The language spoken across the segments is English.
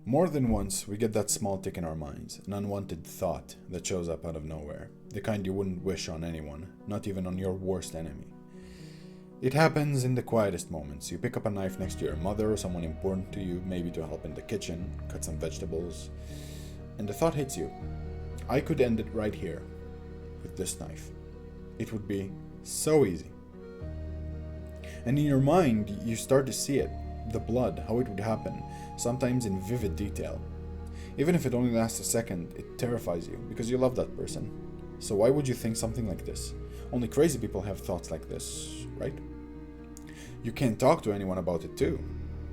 More than once, we get that small tick in our minds, an unwanted thought that shows up out of nowhere, the kind you wouldn't wish on anyone, not even on your worst enemy. It happens in the quietest moments. You pick up a knife next to your mother or someone important to you, maybe to help in the kitchen, cut some vegetables, and the thought hits you. I could end it right here, with this knife. It would be so easy. And in your mind, you start to see it, the blood, how it would happen, sometimes in vivid detail. Even if it only lasts a second, it terrifies you, because you love that person. So why would you think something like this? Only crazy people have thoughts like this, right? You can't talk to anyone about it too.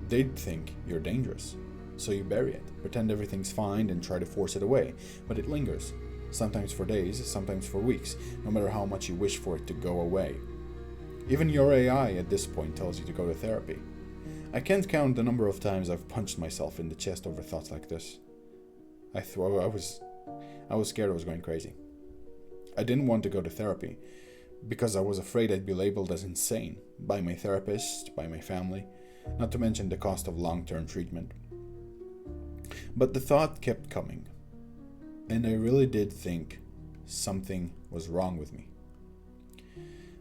They'd think you're dangerous. So you bury it, pretend everything's fine and try to force it away. But it lingers, sometimes for days, sometimes for weeks, no matter how much you wish for it to go away. Even your AI at this point tells you to go to therapy. I can't count the number of times I've punched myself in the chest over thoughts like this. I was scared I was going crazy. I didn't want to go to therapy because I was afraid I'd be labeled as insane by my therapist, by my family, not to mention the cost of long-term treatment. But the thought kept coming, and I really did think something was wrong with me.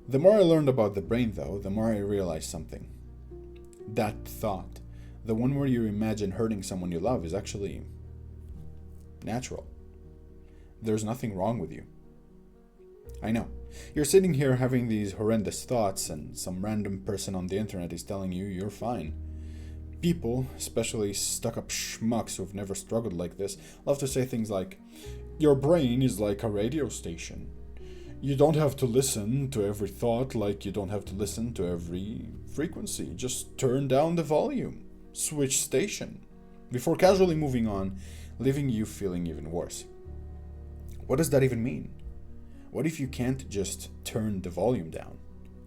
The more I learned about the brain, though, the more I realized something. That thought, the one where you imagine hurting someone you love, is actually natural. There's nothing wrong with you. I know. You're sitting here having these horrendous thoughts, and some random person on the internet is telling you you're fine. People, especially stuck-up schmucks who've never struggled like this, love to say things like, your brain is like a radio station. You don't have to listen to every thought like you don't have to listen to every frequency. Just turn down the volume. Switch station. Before casually moving on, leaving you feeling even worse. What does that even mean? What if you can't just turn the volume down?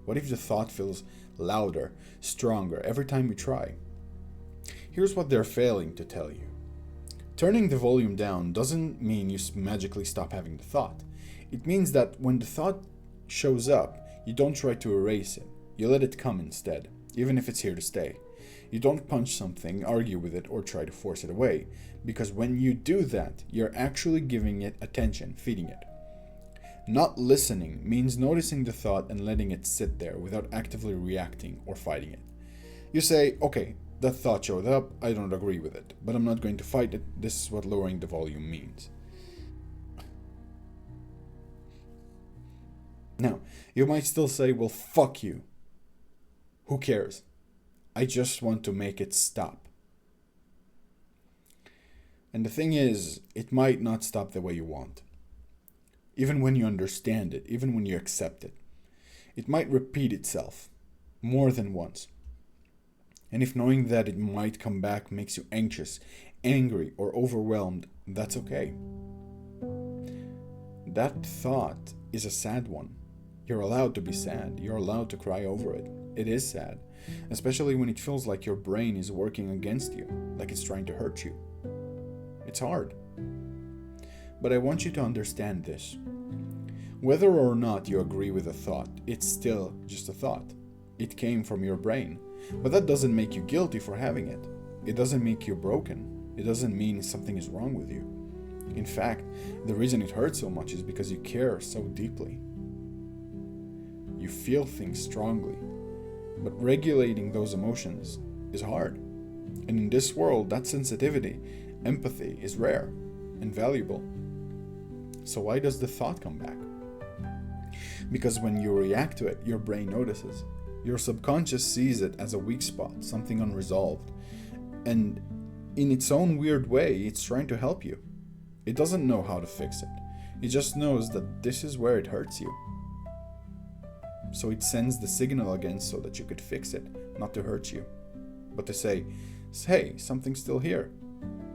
What if the thought feels louder, stronger every time you try? Here's what they're failing to tell you. Turning the volume down doesn't mean you magically stop having the thought. It means that when the thought shows up, you don't try to erase it. You let it come instead, even if it's here to stay. You don't punch something, argue with it, or try to force it away, because when you do that, you're actually giving it attention, feeding it. Not listening means noticing the thought and letting it sit there without actively reacting or fighting it. You say, okay, that thought showed up, I don't agree with it, but I'm not going to fight it. This is what lowering the volume means. Now, you might still say, well, fuck you. Who cares? I just want to make it stop. And the thing is, it might not stop the way you want. Even when you understand it, even when you accept it. It might repeat itself more than once. And if knowing that it might come back makes you anxious, angry, or overwhelmed, that's okay. That thought is a sad one. You're allowed to be sad. You're allowed to cry over it. It is sad, especially when it feels like your brain is working against you, like it's trying to hurt you. It's hard. But I want you to understand this. Whether or not you agree with a thought, it's still just a thought. It came from your brain. But that doesn't make you guilty for having it. It doesn't make you broken. It doesn't mean something is wrong with you. In fact, the reason it hurts so much is because you care so deeply. You feel things strongly. But regulating those emotions is hard. And in this world, that sensitivity, empathy is rare and valuable. So why does the thought come back? Because when you react to it, your brain notices. Your subconscious sees it as a weak spot, something unresolved. And in its own weird way, it's trying to help you. It doesn't know how to fix it. It just knows that this is where it hurts you. So it sends the signal again so that you could fix it, not to hurt you, but to say, hey, something's still here,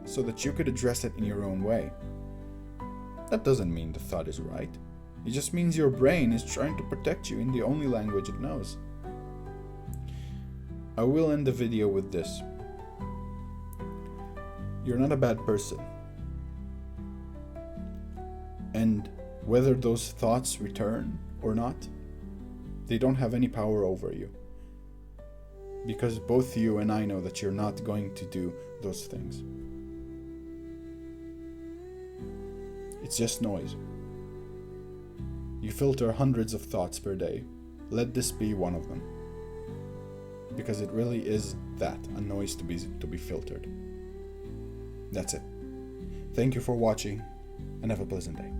so that you could address it in your own way. That doesn't mean the thought is right. It just means your brain is trying to protect you in the only language it knows. I will end the video with this. You're not a bad person. And whether those thoughts return or not, they don't have any power over you. Because both you and I know that you're not going to do those things. It's just noise. You filter hundreds of thoughts per day. Let this be one of them. Because it really is that, a noise to be filtered. That's it. Thank you for watching, and have a pleasant day.